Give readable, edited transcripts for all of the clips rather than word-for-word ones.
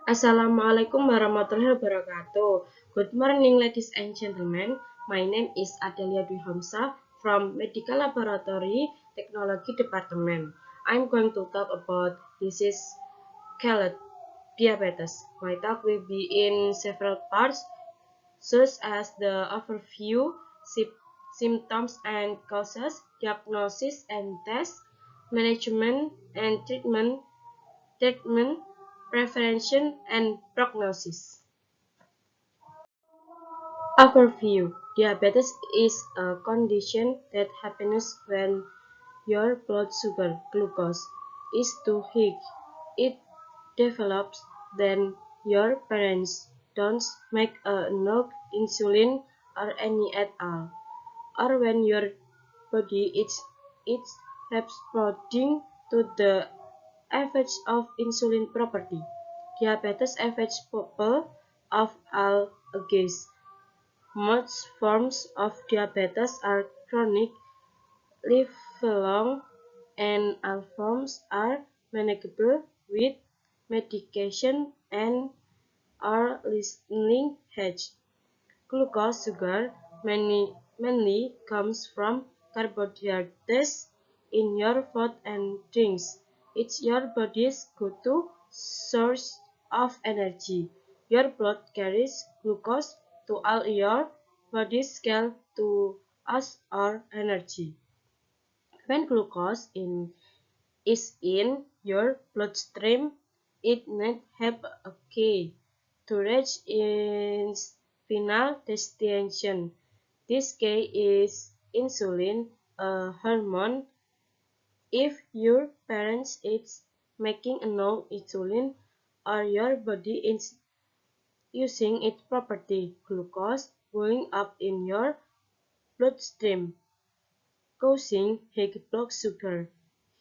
Assalamualaikum warahmatullahi wabarakatuh. Good morning, ladies and gentlemen. My name is Adelia Dwi Hamsa from Medical Laboratory Technology Department. I'm going to talk about disease called diabetes. My talk will be in several parts, such as the overview, symptoms and causes, diagnosis and tests, management and treatment, prevention, and prognosis. Overview: Diabetes is a condition that happens when your blood sugar (glucose) is too high. It develops when your parents don't make enough insulin or any at all, or when your body is responding to the effects of insulin property. Diabetes affects people of all ages. Most forms of diabetes are chronic, lifelong, and all forms are manageable with medication and are listening age. Glucose sugar mainly comes from carbohydrates in your food and drinks. It's your body's go-to source of energy. Your blood carries glucose to all your body's scale to us our energy. When is in your bloodstream, it may have a key to reach its final destination. This key is insulin, a hormone. If your parents is making enough insulin or your body is using its property, glucose going up in your bloodstream, causing high blood sugar,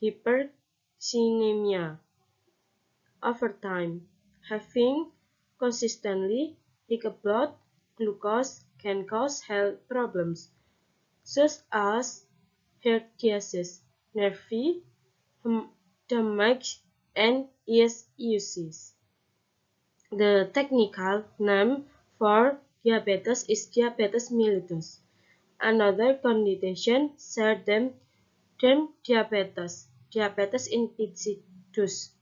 hyperglycemia. Over time, having consistently high blood glucose can cause health problems such as heart disease, nerve damage, and issues. The technical name for diabetes is diabetes mellitus. Another condition shared them term diabetes insipidus,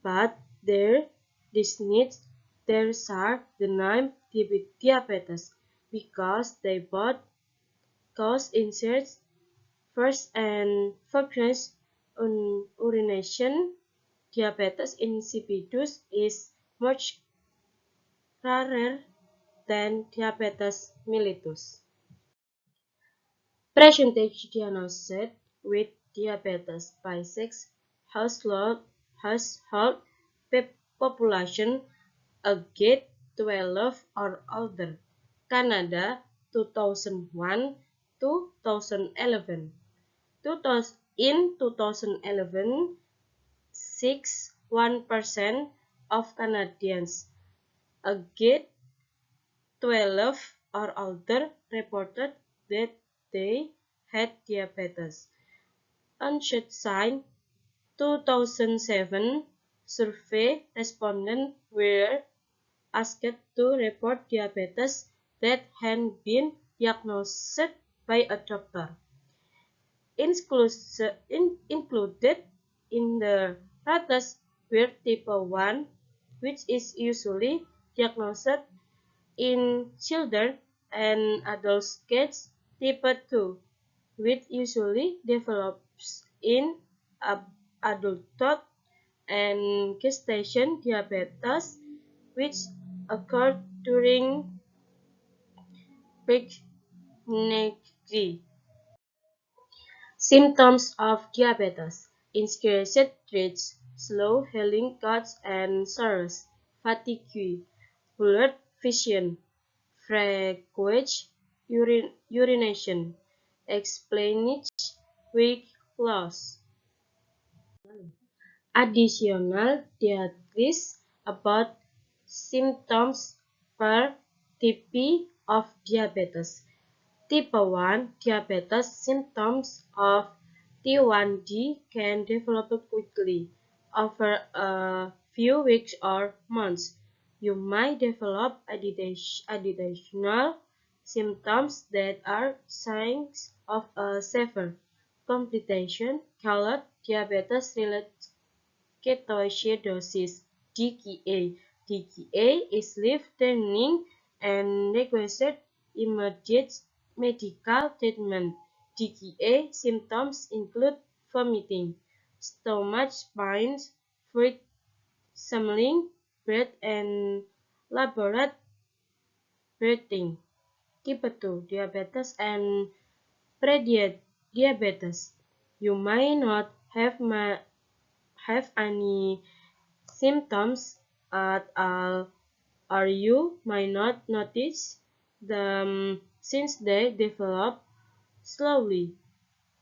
but this needs there are the name diabetes because they both cause inserts first and foremost urination. Diabetes insipidus is much rarer than diabetes mellitus. Percentage diagnosed with diabetes by sex, household population aged 12 or older. Canada 2001 2011. In 2011, 61% of Canadians aged 12 or older reported that they had diabetes. Onset sign 2007 survey respondents were asked to report diabetes that had been diagnosed by a doctor. Included in the rates were type 1, which is usually diagnosed in children and adults kids, type 2, which usually develops in adulthood, and gestation diabetes, which occurred during pregnancy. Symptoms of diabetes increased rates, slow healing cuts and sores, fatigue, blurred vision, frequent urination, explained weight loss. Additional details about symptoms per type of diabetes. Type 1 diabetes symptoms of T1D can develop quickly over a few weeks or months, you might develop additional symptoms that are signs of a severe complication called diabetes-related ketoacidosis (DKA). DKA is life-threatening and requires immediate medical treatment. DKA symptoms include vomiting, stomach pains, fluid smelling, breath and labored breathing. Type 2 diabetes and prediabetes. You may not have any symptoms at all, or you might not notice them since they develop slowly.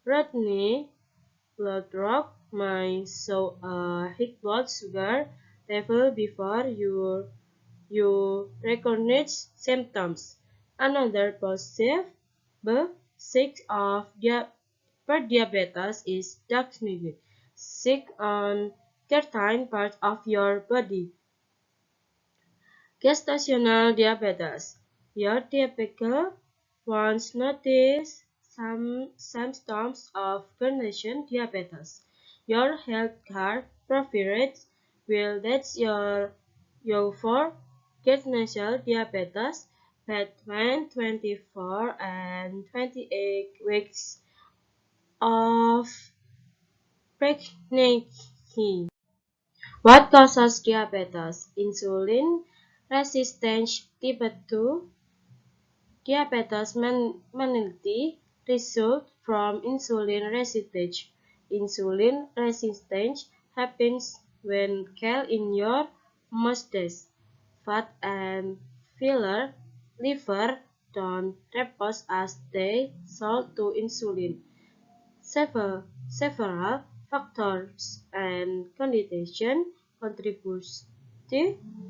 Routine blood work may show a high blood sugar level before you recognize symptoms. Another possible sign of prediabetes is dark sick on certain parts of your body. Gestational diabetes. Your typical ones notice some symptoms of gestational diabetes. Your healthcare provider will let you for gestational diabetes between 24 and 28 weeks of pregnancy. What causes diabetes? Insulin resistance type 2 diabetes mainly results from insulin resistance. Insulin resistance happens when cell in your muscles, fat and liver don't respond as they should to insulin. Several factors and conditions contribute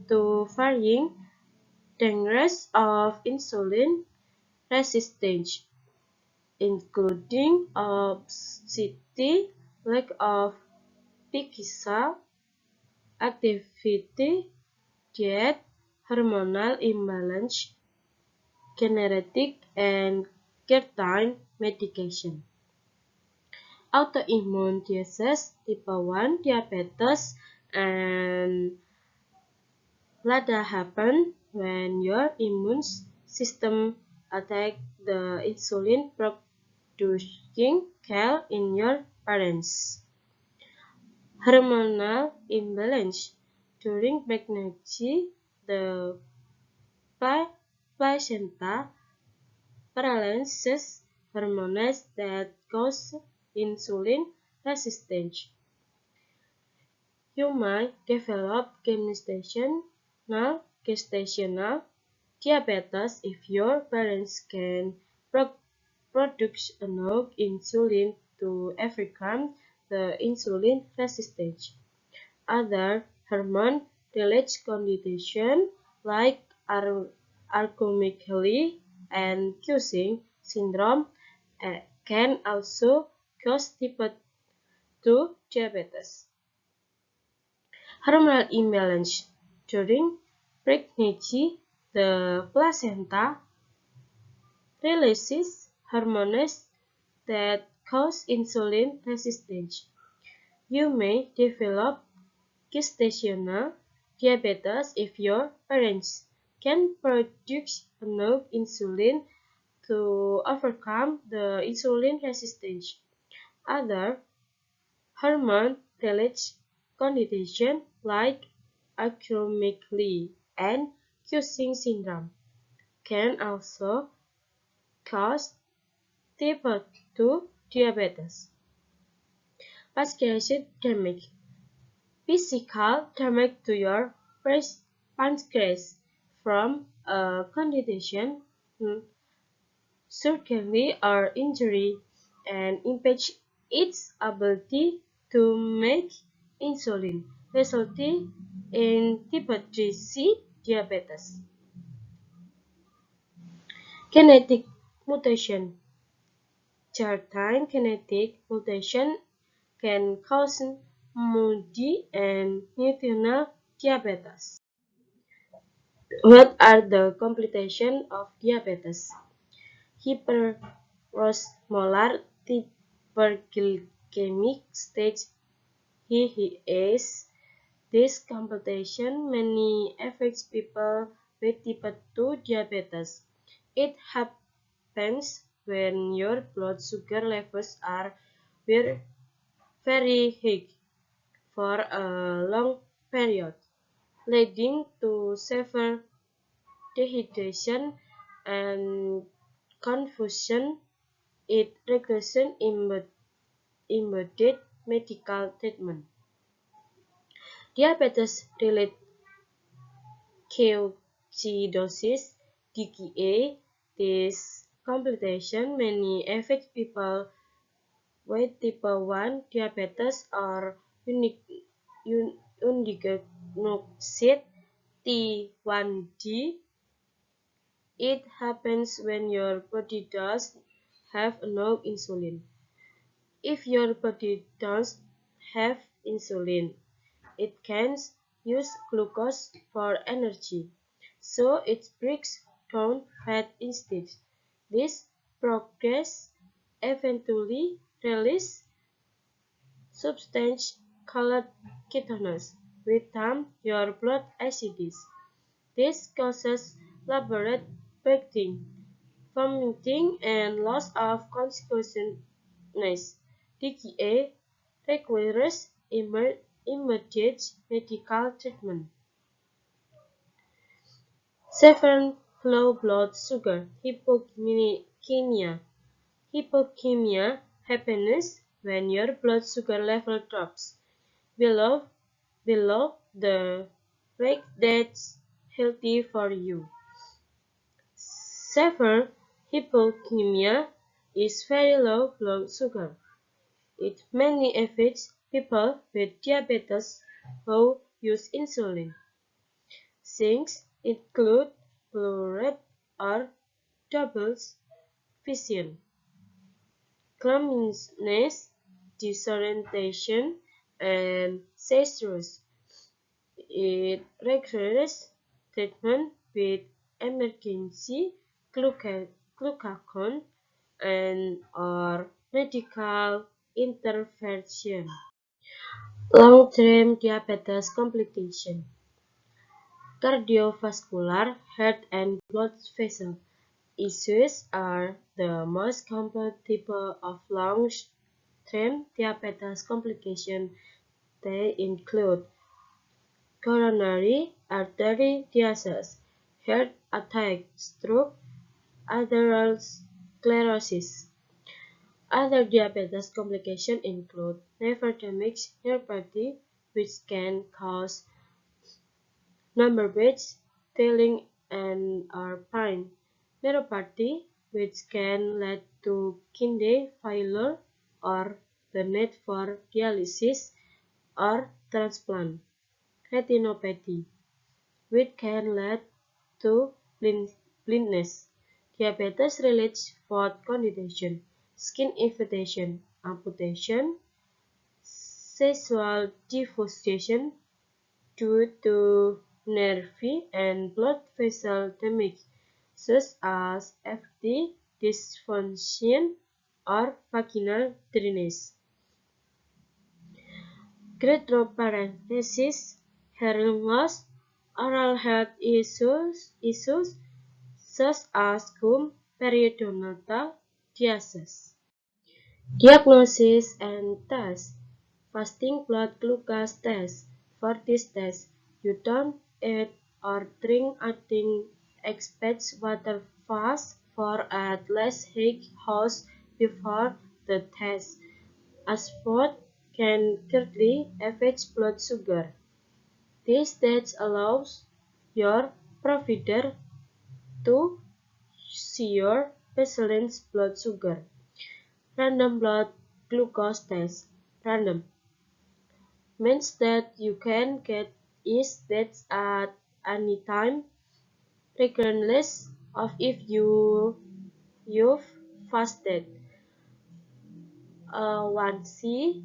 to varying degrees of insulin resistance, including obesity, lack of physical activity, diet, hormonal imbalance, genetic and certain medication. Autoimmune disease type 1 diabetes and LADA happen when your immune system attacks the insulin producing cell in your parents. Hormonal imbalance. During pregnancy, the placenta balances hormones that cause insulin resistance. You might develop gestational diabetes if your parents can produce enough insulin to overcome the insulin resistance. Other hormone-related conditions like acromegaly and Cushing syndrome can also cause type 2 diabetes. Hormonal imbalance. During pregnancy, the placenta releases hormones that cause insulin resistance. You may develop gestational diabetes if your parents can produce enough insulin to overcome the insulin resistance. Other hormone-related conditions like acromegaly and Cushing syndrome can also cause type 2 diabetes. Pancreatic damage. Physical damage to your pancreas from a condition, surgery or injury and impedes its ability to make insulin, resulting in type 3C diabetes. Genetic mutation. Certain genetic mutation can cause moody, and nutritional diabetes. What are the complications of diabetes? Hyperosmolar hyperglycemic stage (HIAS). This complication mainly affects people with type 2 diabetes. It happens when your blood sugar levels are very high for a long period, leading to severe dehydration and confusion. It requires immediate medical treatment. Diabetes-related ketoacidosis (DKA). This complication mainly affects people with type 1 diabetes or undiagnosed T1D. It happens when your body does have enough insulin. If your body doesn't have insulin, it can use glucose for energy, so it breaks down fat instead. This process eventually releases substance called ketones, which dump your blood acids. This causes elaborate breathing, vomiting, and loss of consciousness. DKA requires immediate medical treatment. Severe low blood sugar hypoglycemia. Hypoglycemia happens when your blood sugar level drops below the rate that's healthy for you. Severe hypoglycemia is very low blood sugar. It mainly affects people with diabetes who use insulin. Things include blurred or double vision, clumsiness, disorientation, and seizures. It requires treatment with emergency glucagon and or medical intervention. Long-term diabetes complication. Cardiovascular, heart and blood vessel issues are the most common type of long-term diabetes complication. They include coronary artery disease, heart attack, stroke, atherosclerosis. Other diabetes complications include liver damage, neuropathy, which can cause number beats, tearing and or pain, neuropathy, which can lead to kidney failure or the need for dialysis or transplant, retinopathy, which can lead to blindness, diabetes-related foot condition, skin infection, amputation, sexual dysfunction due to nerve and blood vessel damage, such as FT dysfunction or vaginal drainage. Gastroparesis, hearing loss, oral health issues such as gum periodontal disease. Diagnosis and test. Fasting blood glucose test. For this test, you don't eat or drink anything except water fast for at least 8 hours before the test, as food can greatly affect blood sugar. This test allows your provider to see your baseline blood sugar. Random blood glucose test. Random means that you can get it at any time, regardless of if you've fasted. 1C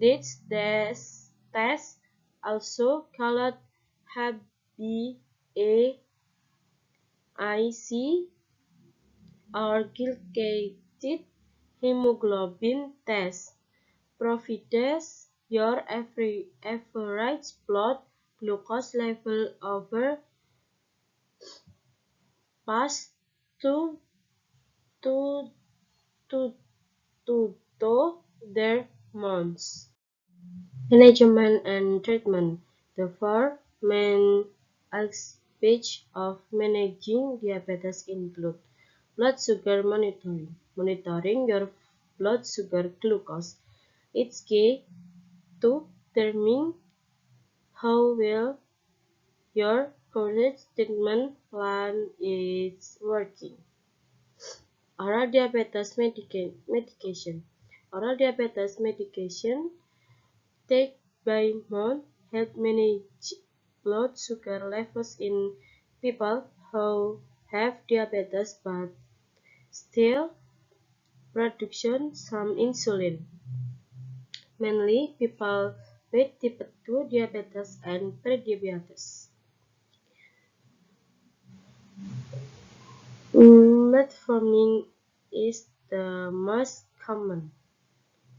this test test, also called HbA1c or glycated hemoglobin test, provides your average blood glucose level over past two to to their months. Management and treatment. The four main aspects of managing diabetes include blood sugar monitoring. Monitoring your blood sugar glucose. It's key to determining how well your current treatment plan is working. Oral diabetes medication. Oral diabetes medication take by mouth help manage blood sugar levels in people who have diabetes but still production some insulin, mainly people with type 2 diabetes and prediabetes. Metformin is the most common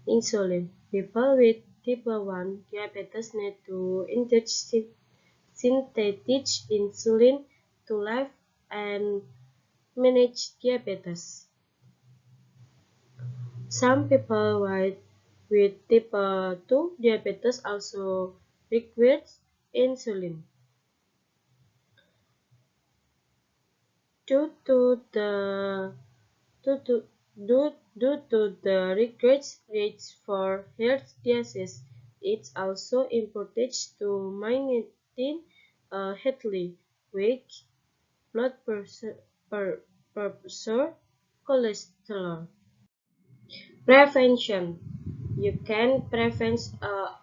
insulin. People with type 1 diabetes need to inject synthetic insulin to live and manage diabetes. Some people with type 2 diabetes also require insulin. Due to the due to, due to the research rates for heart disease, it's also important to maintain a healthy weight, blood pressure, cholesterol. Prevention. You can prevent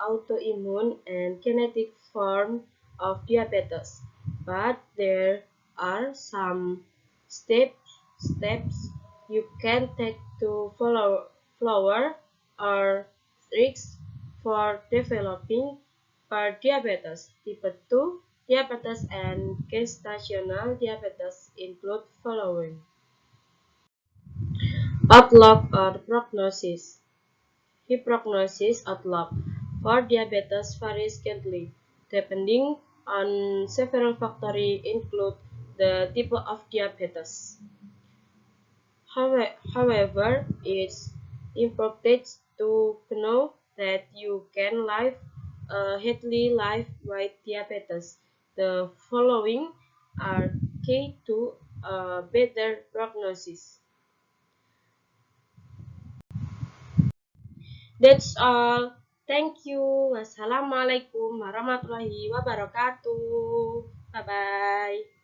autoimmune and genetic form of diabetes, but there are some steps you can take to follow or risks for developing diabetes type 2 diabetes and gestational diabetes include following. Outlook or prognosis. The prognosis outlook for diabetes varies greatly, depending on several factors include the type of diabetes. However, it's important to know that you can live a healthy life with diabetes. The following are key to a better prognosis. That's all. Thank you. Wassalamualaikum warahmatullahi wabarakatuh. Bye bye.